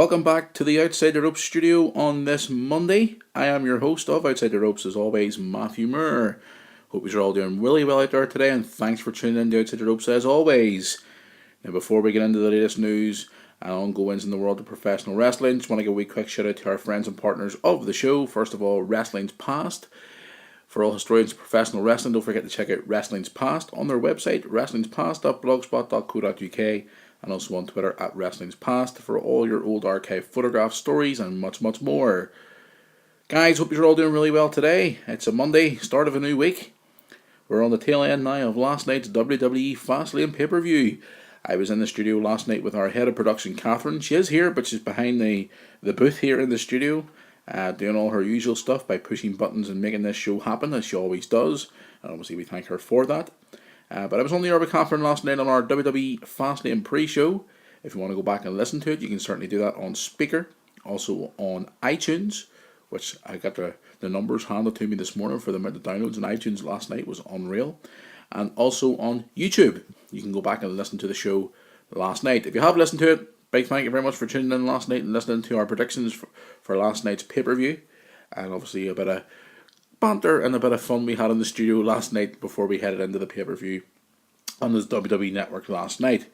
Welcome back to the Outside the Ropes studio on this Monday. I am your host of Outside the Ropes, as always, Matthew Moore. Hope you're all doing really well out there today, and thanks for tuning in to Outside the Ropes as always. Now, before we get into the latest news and ongoings in the world of professional wrestling, just want to give a wee quick shout out to our friends and partners of the show. First of all, Wrestling's Past. For all historians of professional wrestling, don't forget to check out Wrestling's Past on their website, wrestlingspast.blogspot.co.uk, and also on Twitter at Wrestling's Past for all your old archive photographs, stories, and much, much more. Guys, hope you're all doing really well today. It's a Monday, start of a new week. We're on the tail end now of last night's WWE Fastlane pay-per-view. I was in the studio last night with our head of production, Catherine. She is here, but she's behind the booth here in the studio, doing all her usual stuff by pushing buttons and making this show happen, as she always does. And obviously we thank her for that. But I was on the air with Catherine last night on our WWE Fastlane pre-show. If you want to go back and listen to it, you can certainly do that on Speaker. Also on iTunes, which I got the numbers handed to me this morning for the amount of downloads on iTunes last night was unreal. And also on YouTube. You can go back and listen to the show last night. If you have listened to it, big thank you very much for tuning in last night and listening to our predictions for last night's pay-per-view. And obviously a bit of banter and a bit of fun we had in the studio last night before we headed into the pay-per-view on the WWE Network last night.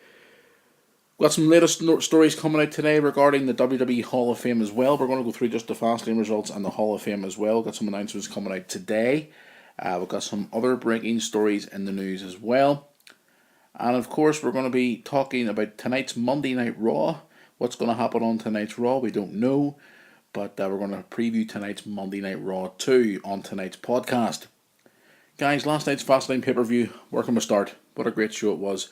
Got some latest stories coming out today regarding the WWE Hall of Fame as well. We're going to go through just the Fastlane results and the Hall of Fame as well. Got some announcements coming out today. We've got some other breaking stories in the news as well. And of course, we're going to be talking about tonight's Monday Night Raw. What's going to happen on tonight's Raw, we don't know. But we're going to preview tonight's Monday Night Raw 2 on tonight's podcast. Guys, last night's Fastlane pay-per-view, where can we start? What a great show it was.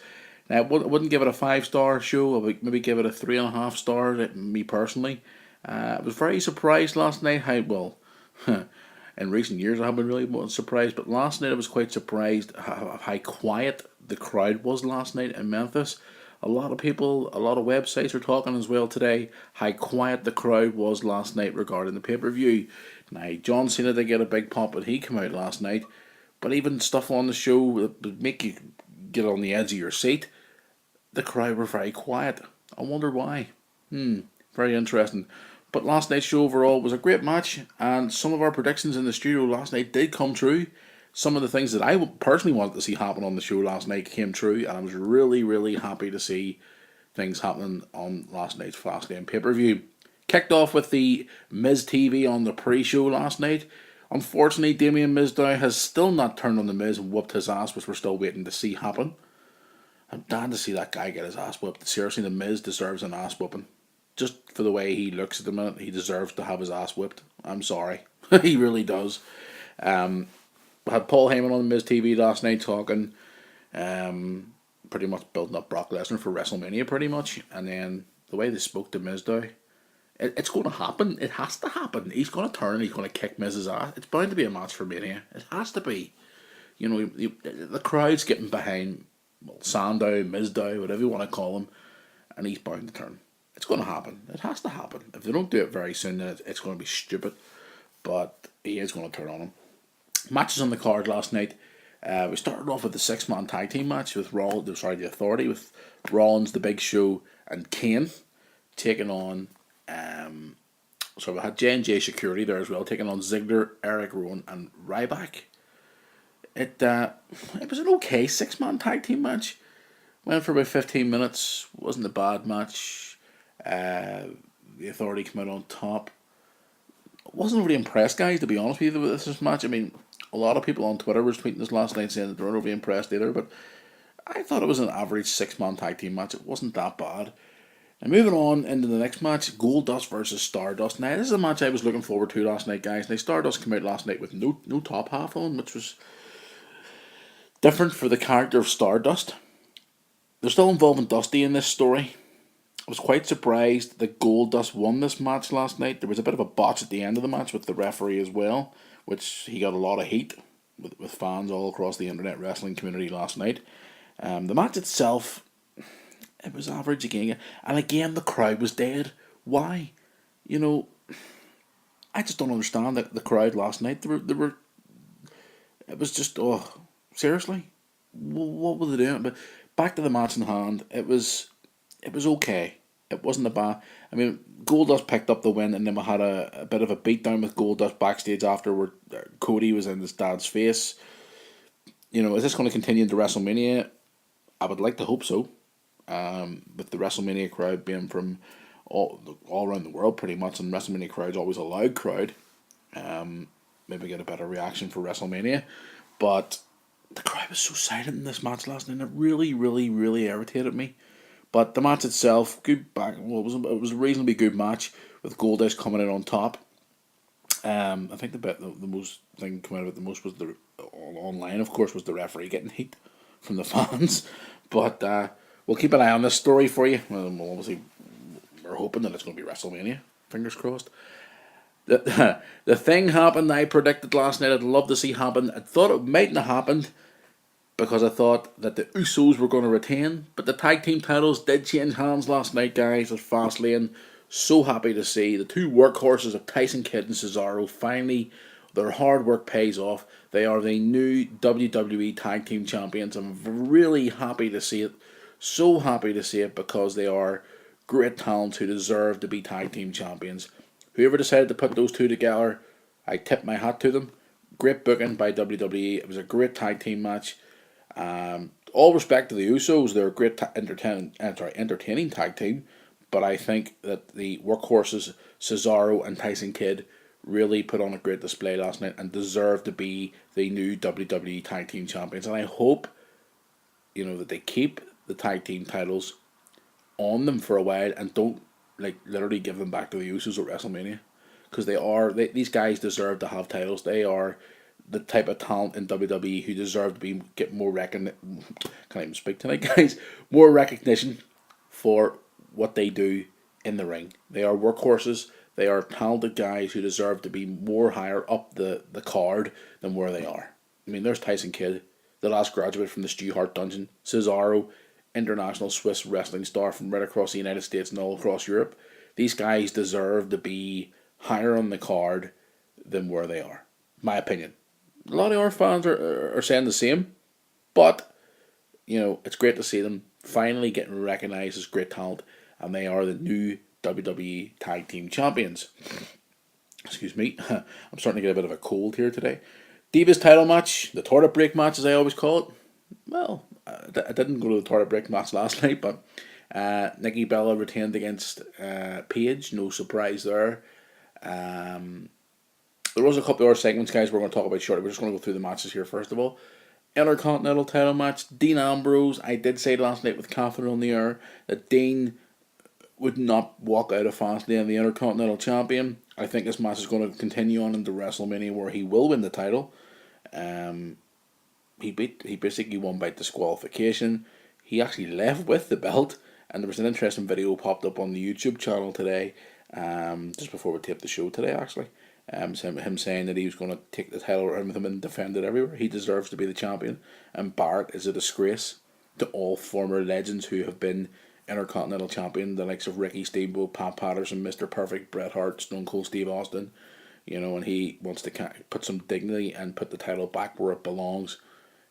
Now, I wouldn't give it a 5-star show. I would maybe give it a 3.5 star, me personally. I was very surprised last night how, well, in recent years I haven't been really surprised, but last night I was quite surprised how quiet the crowd was last night in Memphis. A lot of people, a lot of websites are talking as well today how quiet the crowd was last night regarding the pay-per-view. Now, John Cena did get a big pop when he came out last night, but even stuff on the show that would make you get on the edge of your seat, the crowd were very quiet. I wonder why. Very interesting. But last night's show overall was a great match, and some of our predictions in the studio last night did come true. Some of the things that I personally wanted to see happen on the show last night came true, and I was really, really happy to see things happening on last night's Fastlane pay-per-view. Kicked off with the Miz TV on the pre-show last night. Unfortunately, Damien Mizdow has still not turned on the Miz and whooped his ass, which we're still waiting to see happen. I'm dying to see that guy get his ass whooped. Seriously, the Miz deserves an ass whooping. Just for the way he looks at the minute, he deserves to have his ass whipped. I'm sorry. He really does. We had Paul Heyman on the Miz TV last night talking, pretty much building up Brock Lesnar for WrestleMania pretty much. And then the way they spoke to Mizdow, it's going to happen. It has to happen. He's going to turn and he's going to kick Miz's ass. It's bound to be a match for Mania. It has to be. You know, the crowd's getting behind Sandow, Mizdow, whatever you want to call him, and he's bound to turn. It's going to happen. It has to happen. If they don't do it very soon, then it's going to be stupid. But he is going to turn on him. Matches on the card last night. We started off with the 6-man tag team match with the Authority, with Rollins, The Big Show, and Kane taking on. So we had J&J Security there as well, taking on Ziggler, Eric Rowan, and Ryback. It was an okay 6-man tag team match. Went for about 15 minutes. Wasn't a bad match. The Authority came out on top. Wasn't really impressed, guys, to be honest with you, with this match. I mean, a lot of people on Twitter were tweeting this last night saying that they weren't really impressed either, but I thought it was an average 6-man tag team match. It wasn't that bad. And moving on into the next match, Goldust versus Stardust. Now, this is a match I was looking forward to last night, guys. Now, Stardust came out last night with no top half on, which was different for the character of Stardust. They're still involving Dusty in this story. I was quite surprised that Goldust won this match last night. There was a bit of a botch at the end of the match with the referee as well, which he got a lot of heat with fans all across the internet wrestling community last night. The match itself, it was average again. And again, the crowd was dead. Why? You know, I just don't understand the crowd last night. They were. It was just, seriously? What were they doing? But back to the match in hand, it was okay. It wasn't a bad. I mean, Goldust picked up the win, and then we had a bit of a beatdown with Goldust backstage after, where Cody was in his dad's face. Is this going to continue into WrestleMania? I would like to hope so. With the WrestleMania crowd being from all around the world pretty much, and WrestleMania crowd's always a loud crowd. Maybe get a better reaction for WrestleMania, but the crowd was so silent in this match last night. It really, really, really irritated me. But the match itself, good back. Well, it was a reasonably good match with Goldust coming in on top. I think the most thing coming out of it the most was the online, of course, was the referee getting heat from the fans. But we'll keep an eye on this story for you. We'll obviously, we're hoping that it's going to be WrestleMania. Fingers crossed. The thing happened I predicted last night. I'd love to see happen. I thought it mightn't have happened because I thought that the Usos were going to retain. But the tag team titles did change hands last night, guys, at Fastlane. So happy to see the two workhorses of Tyson Kidd and Cesaro finally, their hard work pays off. They are the new WWE Tag Team Champions. I'm really happy to see it. So happy to see it because they are great talents who deserve to be Tag Team Champions. Whoever decided to put those two together, I tip my hat to them. Great booking by WWE. It was a great tag team match. All respect to the Usos. They're a great entertaining tag team. But I think that the workhorses, Cesaro and Tyson Kidd, really put on a great display last night and deserve to be the new WWE Tag Team Champions. And I hope, that they keep the tag team titles on them for a while and don't literally give them back to the Usos at WrestleMania, because these guys deserve to have titles. They are the type of talent in WWE who deserve to get more can't even speak tonight, guys. More recognition for what they do in the ring. They are workhorses. They are talented guys who deserve to be more higher up the card than where they are. I mean, there's Tyson Kidd, the last graduate from the Stu Hart dungeon. Cesaro, international Swiss wrestling star from right across the United States and all across Europe. These guys deserve to be higher on the card than where they are. My opinion. A lot of our fans are saying the same, but it's great to see them finally getting recognized as great talent, and they are the new WWE Tag Team Champions. Excuse me, I'm starting to get a bit of a cold here today. Divas title match, the toilet break match as I always call it. Well, I didn't go to the toilet break match last night, but Nikki Bella retained against Paige. No surprise there. There was a couple of other segments, guys, we're going to talk about shortly. We're just going to go through the matches here first of all. Intercontinental title match, Dean Ambrose. I did say last night with Catherine on the air that Dean would not walk out of Fastlane the Intercontinental Champion. I think this match is going to continue on into WrestleMania where he will win the title. He basically won by disqualification. He actually left with the belt, and there was an interesting video popped up on the YouTube channel today, just before we taped the show today actually. Him saying that he was going to take the title around with him and defend it everywhere. He deserves to be the champion, and Barrett is a disgrace to all former legends who have been Intercontinental Champion, the likes of Ricky Steamboat, Pat Patterson, Mr. Perfect, Bret Hart, Stone Cold Steve Austin, and he wants to put some dignity and put the title back where it belongs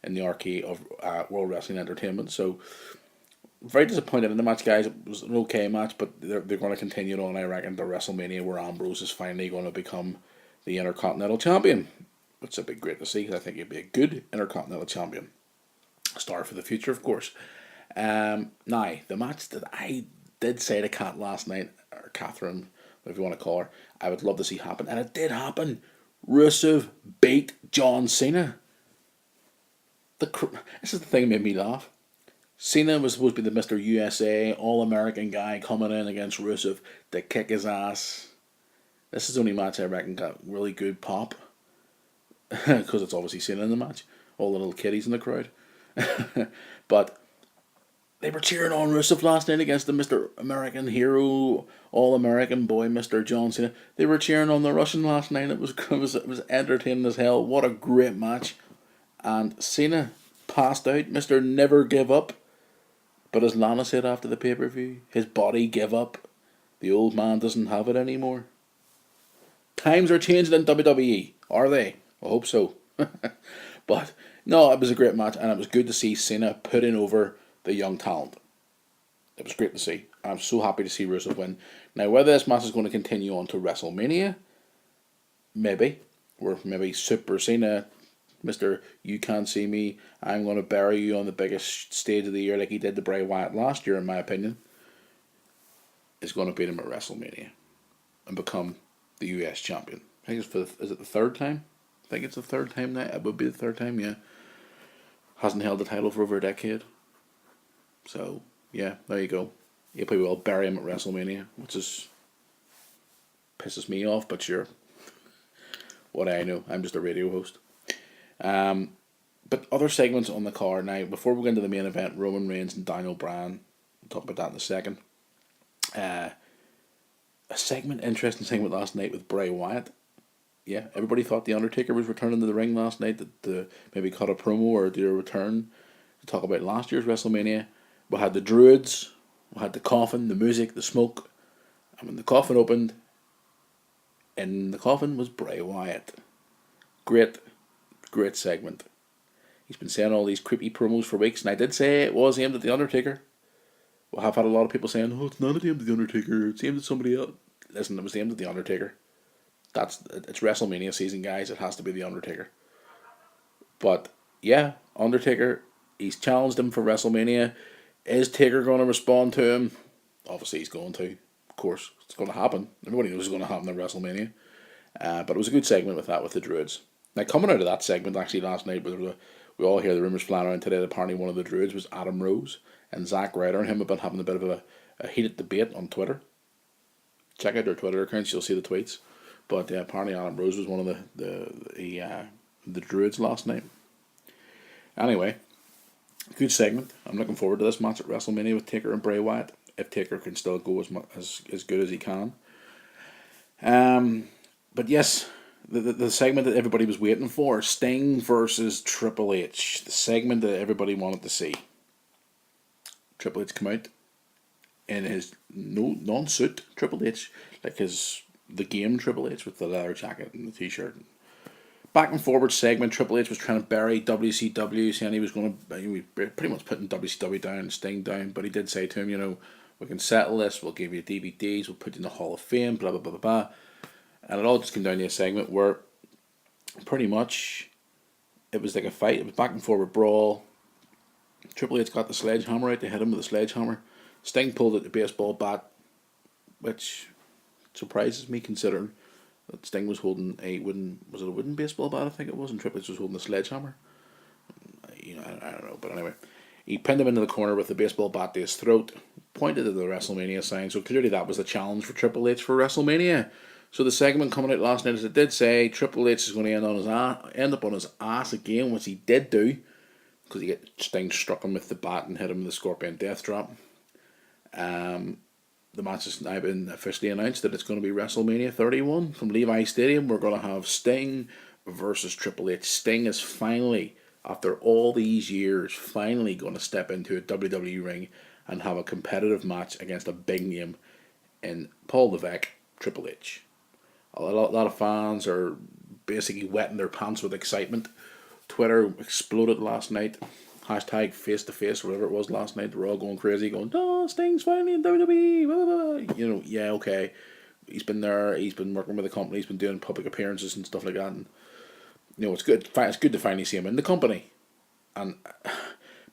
in the arcade of World Wrestling Entertainment. So, very disappointed in the match, guys. It was an okay match, but they're going to continue it on, I reckon, to WrestleMania, where Ambrose is finally going to become the Intercontinental Champion, which would be great to see, because I think he'd be a good Intercontinental Champion. A star for the future, of course. Now, the match that I did say to Kat last night, or Catherine, whatever you want to call her, I would love to see happen, and it did happen. Rusev beat John Cena. This is the thing that made me laugh. Cena was supposed to be the Mr. USA, all-American guy coming in against Rusev to kick his ass. This is the only match I reckon got really good pop. Because it's obviously Cena in the match. All the little kiddies in the crowd. But they were cheering on Rusev last night against the Mr. American hero, all-American boy, Mr. John Cena. They were cheering on the Russian last night. It was entertaining as hell. What a great match. And Cena passed out. Mr. Never Give Up. But as Lana said after the pay-per-view, his body gave up. The old man doesn't have it anymore. Times are changing in WWE, are they? I hope so. But no, it was a great match, and it was good to see Cena putting over the young talent. It was great to see. I'm so happy to see Rusev win. Now, whether this match is going to continue on to WrestleMania, maybe. Or maybe Super Cena, Mr. You Can't See Me, I'm going to bury you on the biggest stage of the year like he did to Bray Wyatt last year, in my opinion, is going to beat him at WrestleMania and become the US champion. I think is it the third time? I think it's the third time now. It would be the third time, yeah. Hasn't held the title for over a decade. So, yeah, there you go. You probably will bury him at WrestleMania, which is pisses me off, but sure. What I know, I'm just a radio host. But other segments on the card now, before we go into the main event, Roman Reigns and Daniel Bryan, we'll talk about that in a second. A interesting segment last night with Bray Wyatt. Yeah, everybody thought The Undertaker was returning to the ring last night, that maybe cut a promo or do a return to talk about last year's WrestleMania. We had the Druids, we had the coffin, the music, the smoke, and when the coffin opened, in the coffin was Bray Wyatt. Great segment. He's been saying all these creepy promos for weeks, and I did say it was aimed at The Undertaker. We have had a lot of people saying, oh, it's not aimed at The Undertaker, it's aimed at somebody else. Listen, it was aimed at The Undertaker. It's WrestleMania season, guys. It has to be The Undertaker. But, yeah, Undertaker, he's challenged him for WrestleMania. Is Taker going to respond to him? Obviously, he's going to. Of course, it's going to happen. Everybody knows it's going to happen at WrestleMania. But it was a good segment with the Druids. Now, coming out of that segment, actually, last night, we all hear the rumours flying around today that apparently one of the Druids was Adam Rose, and Zack Ryder and him have been having a bit of a heated debate on Twitter. Check out their Twitter accounts, you'll see the tweets. But apparently Adam Rose was one of the Druids last night. Anyway, good segment. I'm looking forward to this match at WrestleMania with Taker and Bray Wyatt, if Taker can still go as good as he can. But yes, the segment that everybody was waiting for, Sting versus Triple H, the segment that everybody wanted to see. Triple H come out in his non-suit Triple H, like the game Triple H with the leather jacket and the t-shirt. Back and forward segment, Triple H was trying to bury WCW, saying he was pretty much putting WCW down, Sting down, but he did say to him, we can settle this, we'll give you DVDs, we'll put you in the Hall of Fame, blah, blah, blah, blah, blah. And it all just came down to a segment where pretty much it was like a fight, it was back and forward brawl. Triple H got the sledgehammer out to hit him with a sledgehammer. Sting pulled out the baseball bat, which surprises me considering that Sting was holding a wooden baseball bat, I think it was, and Triple H was holding a sledgehammer. I don't know, but anyway. He pinned him into the corner with the baseball bat to his throat, pointed to the WrestleMania sign, so clearly that was the challenge for Triple H for WrestleMania. So the segment coming out last night, as it did say, Triple H is going to end up on his ass again, which he did do, because Sting struck him with the bat and hit him with the Scorpion Death Drop. The match has now been officially announced that it's going to be WrestleMania 31 from Levi Stadium. We're going to have Sting versus Triple H. Sting is finally, after all these years, finally going to step into a WWE ring and have a competitive match against a big name in Paul Levesque, Triple H. A lot of fans are basically wetting their pants with excitement. Twitter exploded last night. Hashtag face to face, whatever it was last night. They were all going crazy, going, "Oh, Sting's finally in WWE." Blah, blah, blah. Yeah, okay. He's been there. He's been working with the company. He's been doing public appearances and stuff like that. And it's good. It's good to finally see him in the company. And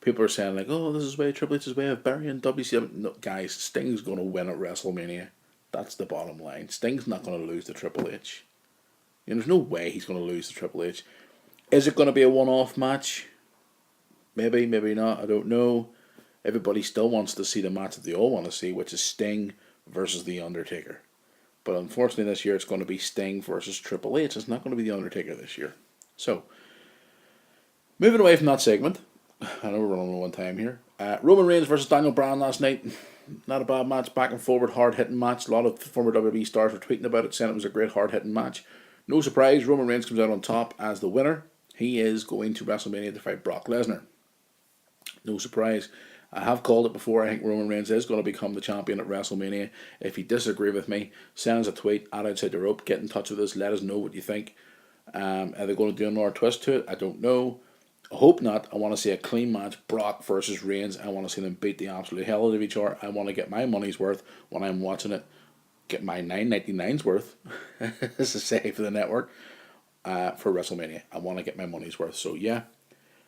people are saying like, "Oh, this is way Triple H's way of burying WCW." No, guys, Sting's going to win at WrestleMania. That's the bottom line. Sting's not going to lose to Triple H. There's no way he's going to lose to Triple H. Is it going to be a one-off match? Maybe, maybe not. I don't know. Everybody still wants to see the match that they all want to see, which is Sting versus The Undertaker. But unfortunately this year it's going to be Sting versus Triple H. It's not going to be The Undertaker this year. So, moving away from that segment, I know we're running low on time here. Roman Reigns versus Daniel Bryan last night. Not a bad match, back and forward, hard-hitting match. A lot of former WWE stars were tweeting about it, saying it was a great hard-hitting match. No surprise, Roman Reigns comes out on top as the winner. He is going to WrestleMania to fight Brock Lesnar. No surprise. I have called it before. I think Roman Reigns is going to become the champion at WrestleMania. If you disagree with me, send us a tweet at Outside the Rope. Get in touch with us. Let us know what you think. Are they going to do another twist to it? I don't know. I hope not. I want to see a clean match, Brock versus Reigns. I want to see them beat the absolute hell out of each other. I want to get my money's worth when I'm watching it. Get my $9.99's worth, as to say, for the network, for WrestleMania. I want to get my money's worth. So yeah,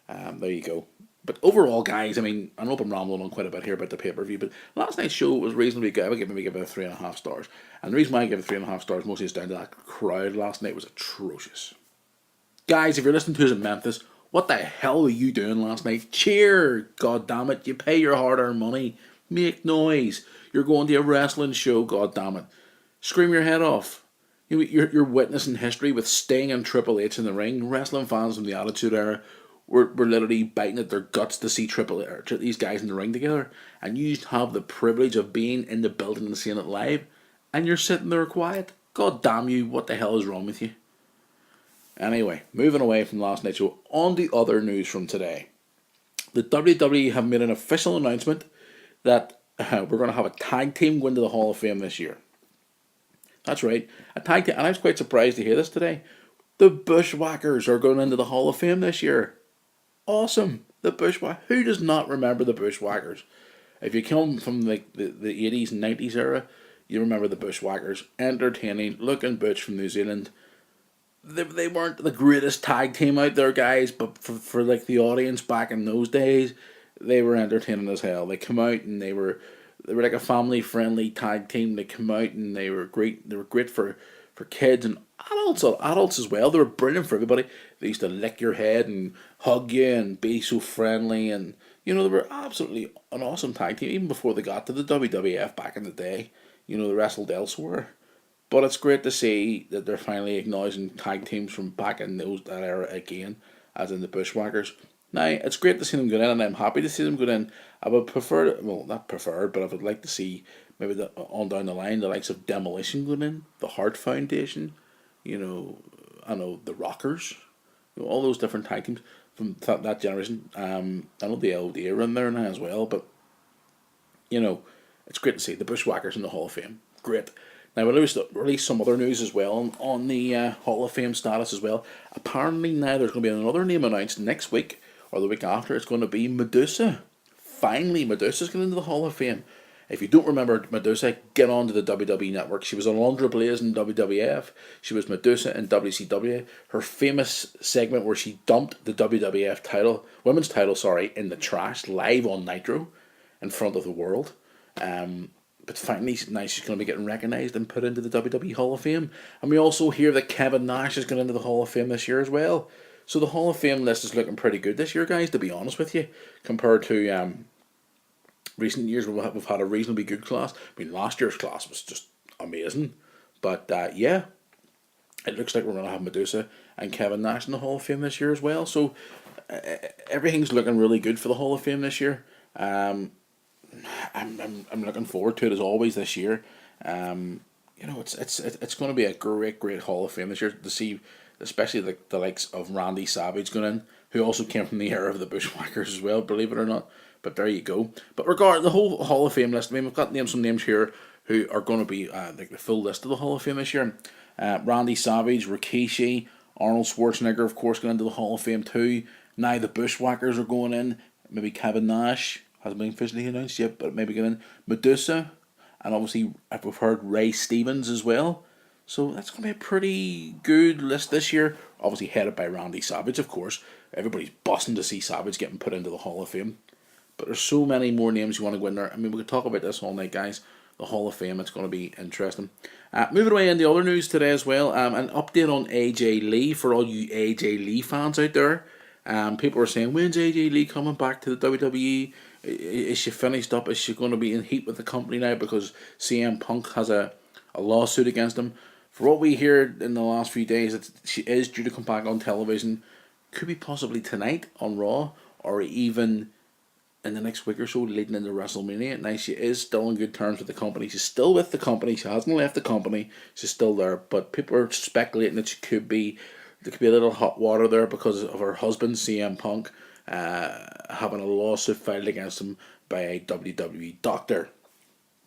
there you go. But overall, guys, I mean, I know I'm rambling on quite a bit here about the pay-per-view, but last night's show was reasonably good. I would maybe give it a 3.5 stars. And the reason why I give it 3.5 stars mostly is down to that crowd last night was atrocious. Guys, if you're listening to us in Memphis, what the hell were you doing last night? Cheer! God damn it! You pay your hard-earned money. Make noise. You're going to a wrestling show. God damn it! Scream your head off. You're witnessing history with Sting and Triple H in the ring. Wrestling fans from the Attitude Era were literally biting at their guts to see these guys in the ring together, and you have the privilege of being in the building and seeing it live, and you're sitting there quiet. God damn you! What the hell is wrong with you? Anyway, moving away from last night's show, on the other news from today. The WWE have made an official announcement that we're going to have a tag team go into the Hall of Fame this year. That's right, a tag team, and I was quite surprised to hear this today. The Bushwhackers are going into the Hall of Fame this year. Awesome, the Bushwhackers. Who does not remember the Bushwhackers? If you come from like the 80s and 90s era, you remember the Bushwhackers. Entertaining, looking butch from New Zealand. They weren't the greatest tag team out there, guys, but for like the audience back in those days, they were entertaining as hell. They come out and they were like a family friendly tag team. They come out and they were great. They were great for kids and adults as well. They were brilliant for everybody. They used to lick your head and hug you and be so friendly, and they were absolutely an awesome tag team even before they got to the WWF back in the day. They wrestled elsewhere. But it's great to see that they're finally acknowledging tag teams from back in that era again, as in the Bushwhackers. Now, it's great to see them go in, and I'm happy to see them go in. I would prefer, well, not prefer, but I would like to see maybe on down the line the likes of Demolition going in, the Hart Foundation, I know the Rockers, all those different tag teams from that generation. I know the LOD are in there now as well, but it's great to see the Bushwhackers in the Hall of Fame. Great. Now, we'll release some other news as well on the Hall of Fame status as well. Apparently now there's going to be another name announced next week or the week after. It's going to be Medusa. Finally, Medusa's going into the Hall of Fame. If you don't remember Medusa, get on to the WWE Network. She was Alundra Blaze in WWF. She was Medusa in WCW. Her famous segment where she dumped the WWF title, women's title, in the trash live on Nitro in front of the world. But finally, now she's going to be getting recognised and put into the WWE Hall of Fame. And we also hear that Kevin Nash is going into the Hall of Fame this year as well. So the Hall of Fame list is looking pretty good this year, guys, to be honest with you. Compared to recent years, we've had a reasonably good class. I mean, last year's class was just amazing. But yeah, it looks like we're going to have Medusa and Kevin Nash in the Hall of Fame this year as well. So everything's looking really good for the Hall of Fame this year. I'm looking forward to it as always this year. It's going to be a great Hall of Fame this year to see, especially the likes of Randy Savage going in, who also came from the era of the Bushwhackers as well, believe it or not. But there you go. But regarding the whole Hall of Fame list, I mean, we've got some names here who are going to be the full list of the Hall of Fame this year. Randy Savage, Rikishi, Arnold Schwarzenegger, of course, going into the Hall of Fame too. Now the Bushwhackers are going in. Maybe Kevin Nash. Hasn't been officially announced yet, but maybe going in Medusa, and obviously we've heard Ray Stevens as well. So that's going to be a pretty good list this year. Obviously headed by Randy Savage, of course. Everybody's busting to see Savage getting put into the Hall of Fame. But there's so many more names you want to go in there. I mean, we could talk about this all night, guys. The Hall of Fame, it's going to be interesting. Moving away in the other news today as well, an update on AJ Lee for all you AJ Lee fans out there. People are saying, when's AJ Lee coming back to the WWE? Is she finished up? Is she going to be in heat with the company now because CM Punk has a lawsuit against him? For what we hear in the last few days, she is due to come back on television. Could be possibly tonight on Raw, or even in the next week or so leading into WrestleMania. Now, she is still on good terms with the company. She's still with the company. She hasn't left the company. She's still there. But people are speculating that there could be a little hot water there because of her husband, CM Punk, having a lawsuit filed against him by a WWE doctor.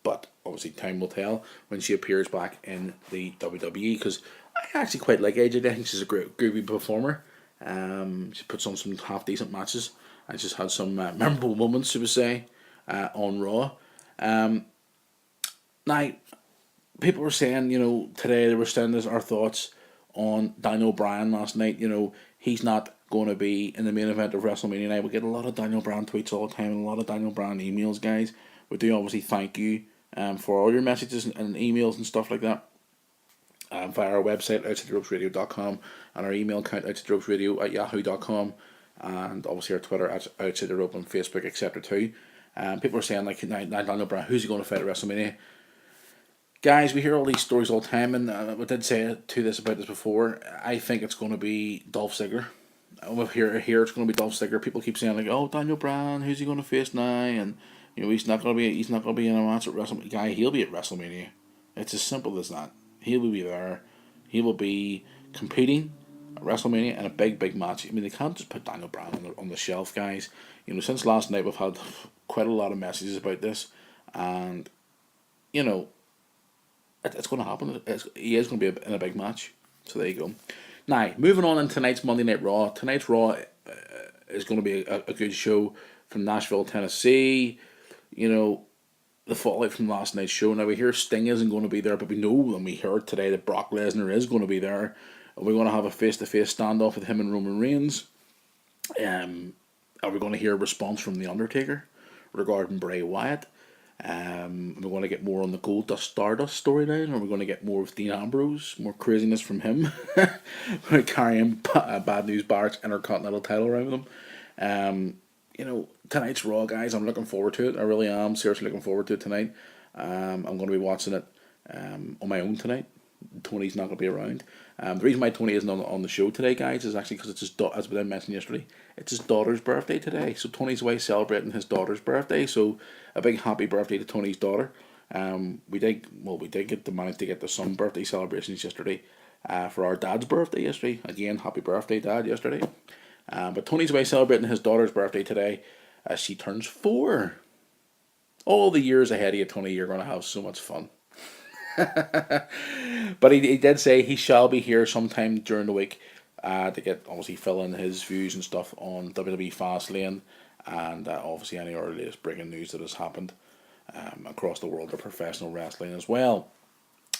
But obviously time will tell when she appears back in the WWE, because I actually quite like AJ. I think she's a great groovy performer. She puts on some half decent matches, and she's had some memorable moments, should we say, on Raw. Um, Now, people were saying, today they were sending us our thoughts on Daniel Bryan last night. He's not going to be in the main event of WrestleMania night. We get a lot of Daniel Bryan tweets all the time and a lot of Daniel Bryan emails, guys. We do obviously thank you for all your messages and emails and stuff like that. Via our website, outsidetheropesradio.com, and our email account, outsidetheropesradio@yahoo.com, and obviously our Twitter at Outside the Rope and Facebook, etc. too. People are saying, like, Daniel Bryan, who's he going to fight at WrestleMania? Guys, we hear all these stories all the time, and I did say about this before. I think it's going to be Dolph Ziggler. Here it's going to be Dolph Ziggler. People keep saying, like, "Oh, Daniel Bryan, who's he going to face now?" And he's not going to be in a match at WrestleMania. Guy, he'll be at WrestleMania. It's as simple as that. He will be there. He will be competing at WrestleMania in a big match. I mean, they can't just put Daniel Bryan on the shelf, guys. Since last night we've had quite a lot of messages about this, and it's going to happen. He is going to be in a big match. So there you go. Now, moving on in tonight's Monday Night Raw. Tonight's Raw is going to be a good show from Nashville, Tennessee. The fallout from last night's show. Now, we hear Sting isn't going to be there, but we know and we heard today that Brock Lesnar is going to be there. We're going to have a face-to-face standoff with him and Roman Reigns. Are we going to hear a response from The Undertaker regarding Bray Wyatt? We're going to get more on the Goldust Stardust storyline, or we're going to get more with Dean Ambrose, more craziness from him, carrying Bad News Barrett's Intercontinental title around with him. Tonight's Raw, guys, I'm looking forward to it. I really am seriously looking forward to it tonight. I'm going to be watching it on my own tonight. Tony's not going to be around. The reason why Tony isn't on the show today, guys, is actually because it's as I mentioned yesterday, it's his daughter's birthday today. So Tony's away celebrating his daughter's birthday. So a big happy birthday to Tony's daughter. We did get the money to get some birthday celebrations yesterday. For our dad's birthday yesterday. Again, happy birthday, Dad, yesterday. But Tony's away celebrating his daughter's birthday today as she turns 4. All the years ahead of you, Tony, you're going to have so much fun. But he did say he shall be here sometime during the week to get obviously fill in his views and stuff on WWE Fastlane and obviously any other latest breaking news that has happened across the world of professional wrestling as well.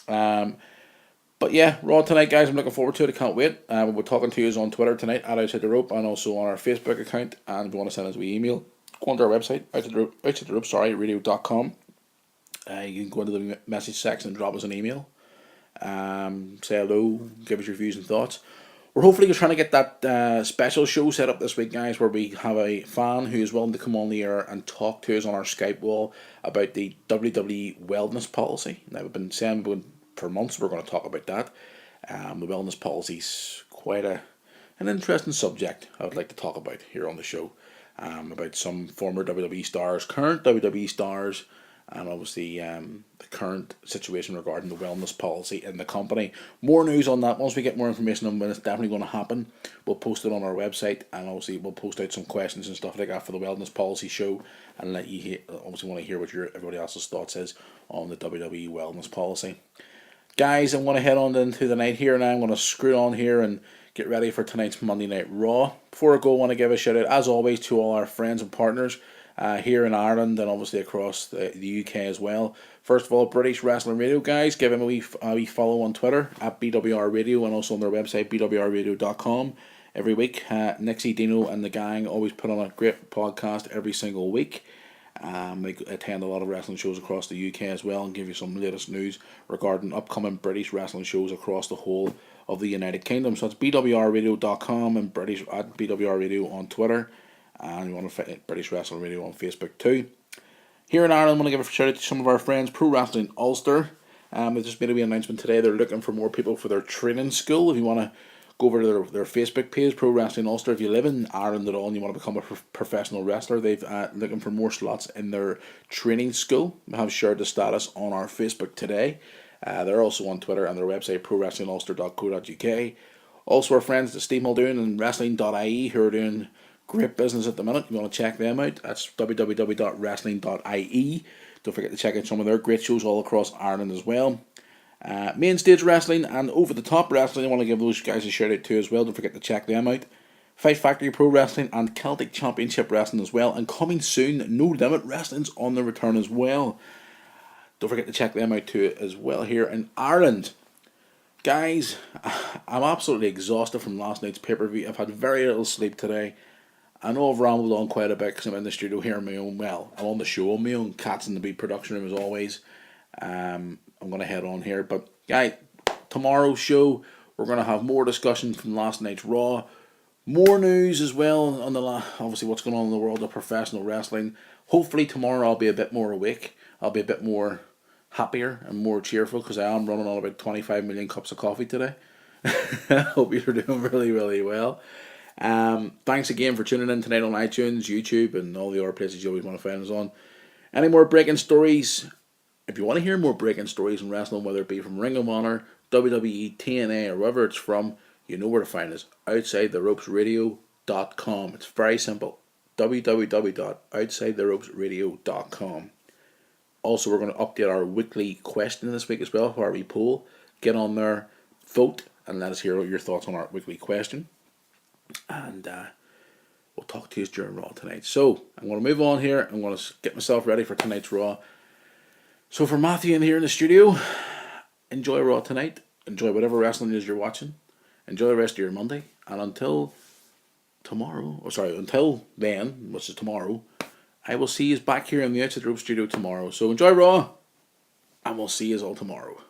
But yeah, Raw tonight, guys. I'm looking forward to it. I can't wait. We'll be talking to you on Twitter tonight at Outside the Rope and also on our Facebook account. And if you want to send us an email, go onto our website, radio.com. You can go into the message section and drop us an email. Say hello, give us your views and thoughts. We're hopefully trying to get that special show set up this week, guys, where we have a fan who is willing to come on the air and talk to us on our Skype wall about the WWE wellness policy. Now, we've been saying for months we're going to talk about that. The wellness policy is quite an interesting subject I would like to talk about here on the show. About some former WWE stars, current WWE stars, and obviously the current situation regarding the wellness policy in the company. More news on that once we get more information on when it's definitely going to happen. We'll post it on our website, and obviously we'll post out some questions and stuff like that for the wellness policy show, and let you obviously want to hear what everybody else's thoughts is on the WWE wellness policy. Guys, I'm going to head on into the night here now. I'm going to screw on here and get ready for tonight's Monday Night Raw. Before I go, I want to give a shout out, as always, to all our friends and partners here in Ireland and obviously across the UK as well. First of all, British Wrestling Radio, guys. Give them a wee follow on Twitter at BWR Radio and also on their website, bwrradio.com. Every week, Nixie, Dino and the gang always put on a great podcast every single week. They attend a lot of wrestling shows across the UK as well and give you some latest news regarding upcoming British wrestling shows across the whole of the United Kingdom. So it's bwrradio.com and British at BWR Radio on Twitter, and you want to fit British Wrestling Radio on Facebook too. Here in Ireland, I want to give a shout out to some of our friends, Pro Wrestling Ulster. They just made a wee announcement today. They're looking for more people for their training school. If you want to go over to their Facebook page, Pro Wrestling Ulster. If you live in Ireland at all and you want to become a professional wrestler, they've looking for more slots in their training school. We have shared the status on our Facebook today. They're also on Twitter and their website, prowrestlingulster.co.uk. Also our friends at Steve Muldoon and Wrestling.ie who are doing great business at the minute. You want to check them out. That's www.wrestling.ie. Don't forget to check out some of their great shows all across Ireland as well. Main Stage Wrestling and Over the Top Wrestling, I want to give those guys a shout out too as well. Don't forget to check them out. Fight Factory Pro Wrestling and Celtic Championship Wrestling as well. And coming soon, No Limit Wrestling's on the return as well. Don't forget to check them out too as well here in Ireland. Guys, I'm absolutely exhausted from last night's pay-per-view. I've had very little sleep today. I know I've rambled on quite a bit because I'm in the studio here on my own. Well, I'm on the show on my own. Cat's in the Beat production room as always. I'm going to head on here. But, guys, tomorrow's show, we're going to have more discussion from last night's Raw. More news as well on obviously what's going on in the world of professional wrestling. Hopefully tomorrow I'll be a bit more awake. I'll be a bit more happier and more cheerful because I am running on about 25 million cups of coffee today. I hope you're doing really, really well. Thanks again for tuning in tonight on iTunes, YouTube, and all the other places you always want to find us on. Any more breaking stories? If you want to hear more breaking stories in wrestling, whether it be from Ring of Honor, WWE, TNA, or wherever it's from, you know where to find us. OutsideTheRopesRadio.com. It's very simple. www.OutsideTheRopesRadio.com. Also, we're going to update our weekly question this week as well, where we poll. Get on there, vote, and let us hear your thoughts on our weekly question. And we'll talk to you during Raw tonight. So, I'm going to move on here. I'm going to get myself ready for tonight's Raw. So, for Matthew in here in the studio, enjoy Raw tonight. Enjoy whatever wrestling news you're watching. Enjoy the rest of your Monday. And until then, which is tomorrow, I will see you back here in the Outside the Rope studio tomorrow. So enjoy Raw, and we'll see you all tomorrow.